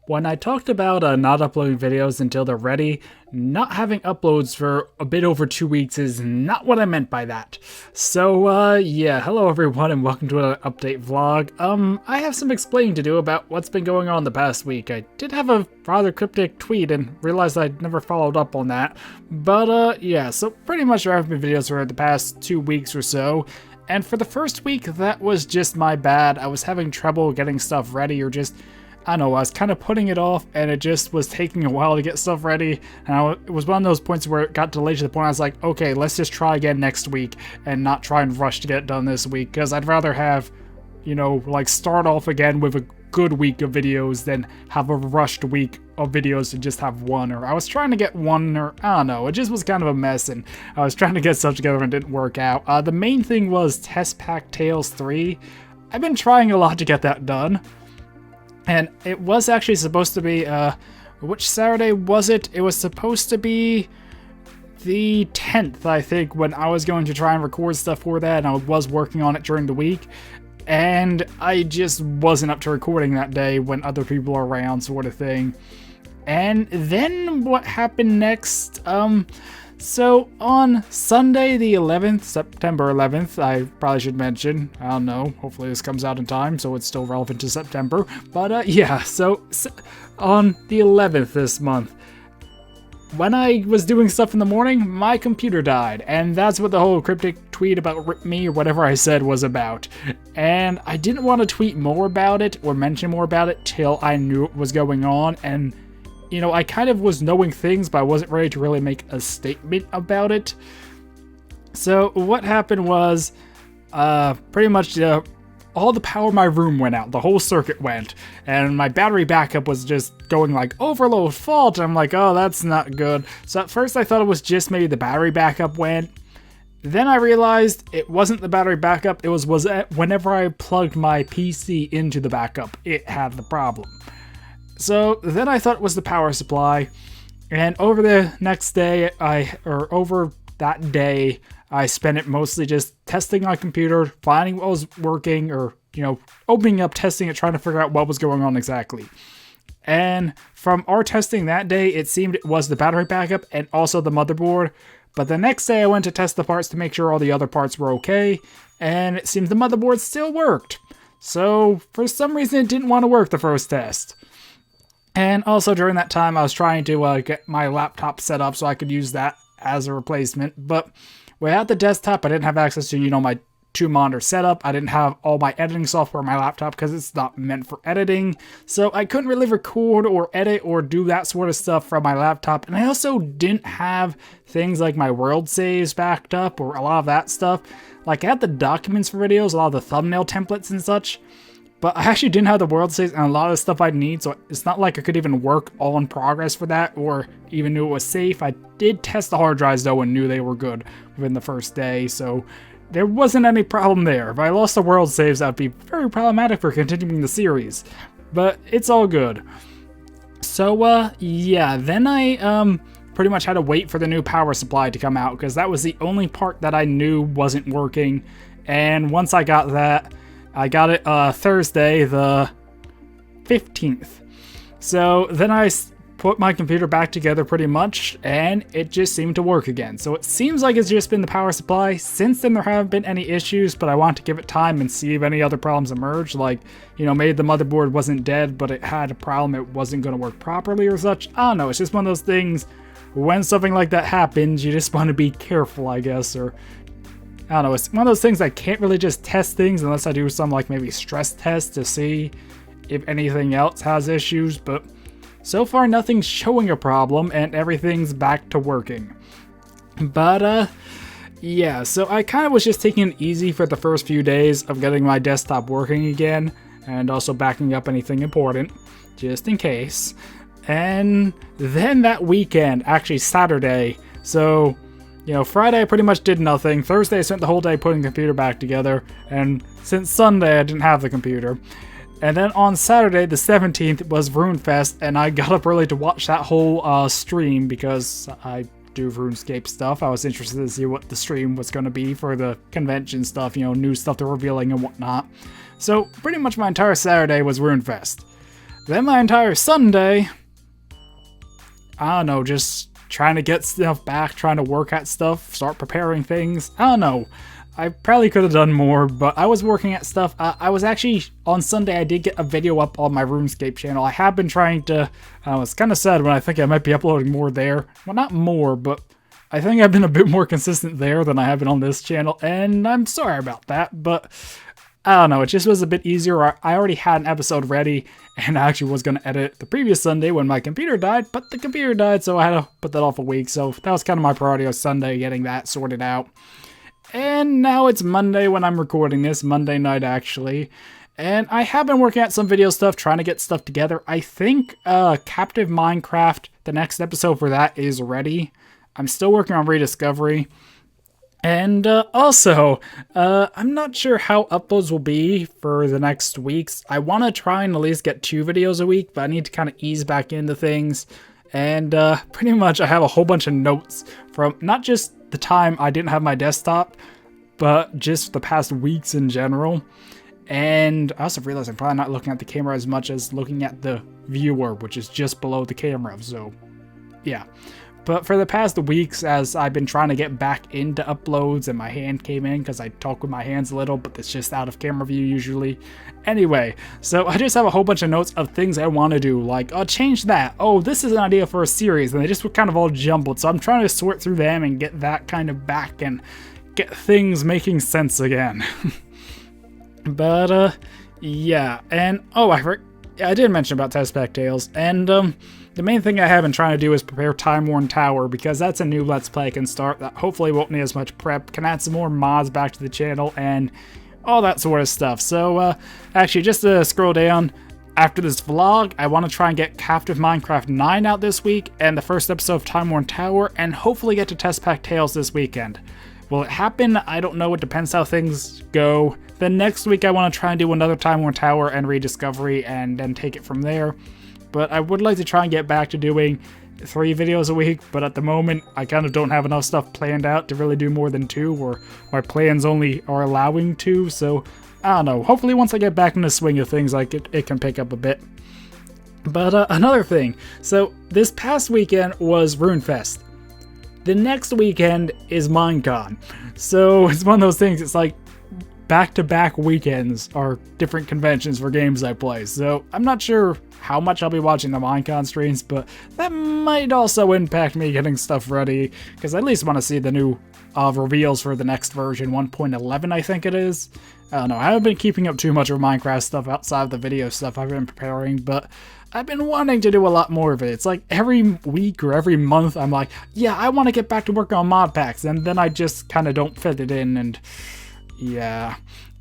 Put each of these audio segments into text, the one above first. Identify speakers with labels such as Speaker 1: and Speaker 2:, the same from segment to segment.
Speaker 1: When I talked about not uploading videos until they're ready, not having uploads for a bit over 2 weeks is not what I meant by that. So, yeah, hello everyone and welcome to an update vlog. I have some explaining to do about what's been going on the past week. I did have a rather cryptic tweet and realized I'd never followed up on that. But, yeah, so pretty much there have been videos for the past 2 weeks or so. And for the first week, that was just my bad. I was having trouble getting stuff ready or just... I don't know, I was kind of putting it off, and it just was taking a while to get stuff ready, and it was one of those points where it got delayed to the point I was like, okay, let's just try again next week, and not try and rush to get it done this week, because I'd rather have, you know, like, start off again with a good week of videos than have a rushed week of videos and just have one, or I was trying to get one, or I don't know, it just was kind of a mess, and I was trying to get stuff together and it didn't work out. The main thing was Test Pack Tales 3. I've been trying a lot to get that done. And it was actually supposed to be, which Saturday was it? It was supposed to be the 10th, I think, when I was going to try and record stuff for that, and I was working on it during the week. And I just wasn't up to recording that day when other people are around, sort of thing. And then what happened next? So on Sunday the 11th, September 11th, I probably should mention, I don't know, hopefully this comes out in time so it's still relevant to September, but yeah, so on the 11th this month, when I was doing stuff in the morning, my computer died, and that's what the whole cryptic tweet about rip me or whatever I said was about. And I didn't want to tweet more about it or mention more about it till I knew what was going on, and you know, I kind of was knowing things, but I wasn't ready to really make a statement about it. So what happened was, pretty much all the power in my room went out. The whole circuit went, and my battery backup was just going like overload fault. I'm like, oh, that's not good. So at first I thought it was just maybe the battery backup went. Then I realized it wasn't the battery backup. It was whenever I plugged my PC into the backup, it had the problem. So then I thought it was the power supply, and over the next day, over that day, I spent it mostly just testing my computer, finding what was working, or, you know, opening up, testing it, trying to figure out what was going on exactly. And from our testing that day, it seemed it was the battery backup and also the motherboard, but the next day I went to test the parts to make sure all the other parts were okay, and it seems the motherboard still worked. So for some reason it didn't want to work the first test. And also during that time, I was trying to get my laptop set up so I could use that as a replacement. But without the desktop, I didn't have access to, you know, my 2-monitor setup. I didn't have all my editing software on my laptop because it's not meant for editing. So I couldn't really record or edit or do that sort of stuff from my laptop. And I also didn't have things like my world saves backed up or a lot of that stuff. Like I had the documents for videos, a lot of the thumbnail templates and such. But I actually didn't have the world saves and a lot of the stuff I'd need, so it's not like I could even work all in progress for that or even knew it was safe. I did test the hard drives though and knew they were good within the first day, so there wasn't any problem there. If I lost the world saves, that would be very problematic for continuing the series. But it's all good. So, yeah, then I, pretty much had to wait for the new power supply to come out because that was the only part that I knew wasn't working. And once I got that, I got it Thursday the 15th. So then I put my computer back together pretty much, and it just seemed to work again. So it seems like it's just been the power supply. Since then there haven't been any issues, but I want to give it time and see if any other problems emerge. Like, you know, maybe the motherboard wasn't dead, but it had a problem, it wasn't going to work properly or such. I don't know, it's just one of those things, when something like that happens, you just want to be careful, I guess, or... I don't know, it's one of those things I can't really just test things unless I do some like maybe stress test to see if anything else has issues, but so far nothing's showing a problem and everything's back to working. But yeah, so I kind of was just taking it easy for the first few days of getting my desktop working again and also backing up anything important just in case. And then that weekend, actually Saturday, so you know, Friday I pretty much did nothing. Thursday I spent the whole day putting the computer back together. And since Sunday I didn't have the computer. And then on Saturday the 17th was RuneFest, and I got up early to watch that whole stream because I do RuneScape stuff. I was interested to see what the stream was going to be for the convention stuff, you know, new stuff they're revealing and whatnot. So pretty much my entire Saturday was RuneFest. then my entire Sunday, I don't know, just trying to get stuff back, trying to work at stuff, start preparing things. I don't know. I probably could have done more, but I was working at stuff. I was actually, on Sunday, I did get a video up on my RuneScape channel. I have been trying to, it's kind of sad when I think I might be uploading more there. Well, not more, but I think I've been a bit more consistent there than I have been on this channel, and I'm sorry about that, but I don't know, it just was a bit easier. I already had an episode ready, and I actually was going to edit the previous Sunday when my computer died, but the computer died, so I had to put that off a week, so that was kind of my priority on Sunday, getting that sorted out. And now it's Monday when I'm recording this, Monday night actually. And I have been working at some video stuff, trying to get stuff together. I think Captive Minecraft, the next episode for that is ready. I'm still working on Rediscovery. And also, I'm not sure how uploads will be for the next weeks. I want to try and at least get 2 videos a week, but I need to kind of ease back into things. And pretty much I have a whole bunch of notes from not just the time I didn't have my desktop, but just the past weeks in general. And I also realized I'm probably not looking at the camera as much as looking at the viewer, which is just below the camera, so yeah. But for the past weeks, as I've been trying to get back into uploads and my hand came in because I talk with my hands a little, but it's just out of camera view usually. Anyway, so I just have a whole bunch of notes of things I want to do, like, oh, change that. Oh, this is an idea for a series, and they just were kind of all jumbled. So I'm trying to sort through them and get that kind of back and get things making sense again. But, yeah. And, oh, I did mention about Test Pack Tales, and, the main thing I have been trying to do is prepare Time Worn Tower, because that's a new Let's Play I can start that hopefully won't need as much prep, can add some more mods back to the channel, and all that sort of stuff. So, actually, just to scroll down, after this vlog, I want to try and get Captive Minecraft 9 out this week, and the first episode of Time Worn Tower, and hopefully get to Test Pack Tales this weekend. Will it happen? I don't know, it depends how things go. Then next week I want to try and do another Time Worn Tower and Rediscovery, and then take it from there. But I would like to try and get back to doing 3 videos a week, but at the moment, I kind of don't have enough stuff planned out to really do more than 2, or my plans only are allowing 2, so I don't know. Hopefully once I get back in the swing of things, like it can pick up a bit. But another thing, so this past weekend was RuneFest. The next weekend is Minecon. So it's one of those things, it's like back-to-back weekends are different conventions for games I play, so I'm not sure how much I'll be watching the Minecon streams, but that might also impact me getting stuff ready, because I at least want to see the new reveals for the next version, 1.11 I think it is. I don't know, I haven't been keeping up too much of Minecraft stuff outside of the video stuff I've been preparing, but I've been wanting to do a lot more of it. It's like every week or every month I'm like, yeah, I want to get back to working on mod packs, and then I just kind of don't fit it in, and yeah.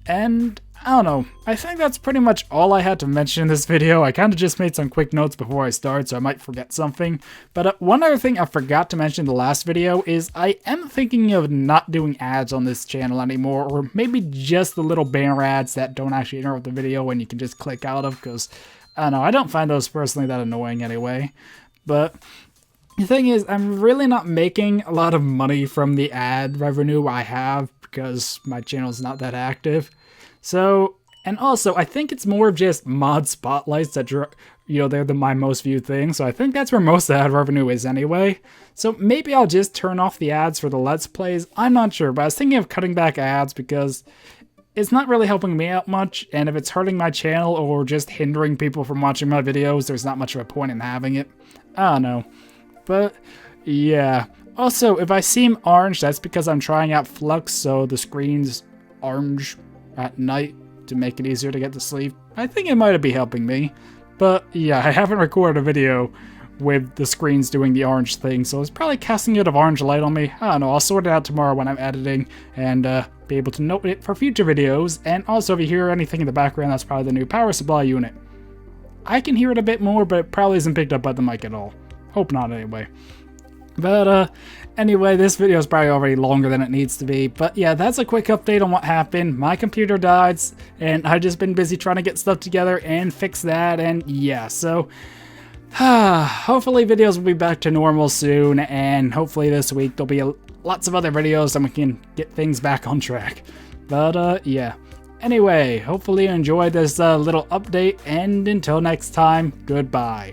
Speaker 1: And I don't know, I think that's pretty much all I had to mention in this video. I kind of just made some quick notes before I start, so I might forget something. But one other thing I forgot to mention in the last video is I am thinking of not doing ads on this channel anymore, or maybe just the little banner ads that don't actually interrupt the video and you can just click out of, because I don't know, I don't find those personally that annoying anyway. But the thing is, I'm really not making a lot of money from the ad revenue I have, because my channel is not that active. So, and also, I think it's more of just mod spotlights that, they're my most viewed thing, so I think that's where most of the ad revenue is anyway. So maybe I'll just turn off the ads for the Let's Plays, I'm not sure, but I was thinking of cutting back ads because it's not really helping me out much, and if it's hurting my channel or just hindering people from watching my videos, there's not much of a point in having it. I don't know. But, yeah. Also, if I seem orange, that's because I'm trying out Flux, so the screen's orange at night to make it easier to get to sleep. I think it might be helping me. But yeah, I haven't recorded a video with the screens doing the orange thing, so it's probably casting a bit of orange light on me. I don't know, I'll sort it out tomorrow when I'm editing and be able to note it for future videos. And also, if you hear anything in the background, that's probably the new power supply unit. I can hear it a bit more, but it probably isn't picked up by the mic at all. Hope not anyway. But anyway, this video is probably already longer than it needs to be. But yeah, that's a quick update on what happened. My computer died, and I've just been busy trying to get stuff together and fix that, and yeah, so hopefully videos will be back to normal soon, and hopefully this week there'll be lots of other videos and we can get things back on track. But yeah. Anyway, hopefully you enjoyed this little update, and until next time, goodbye.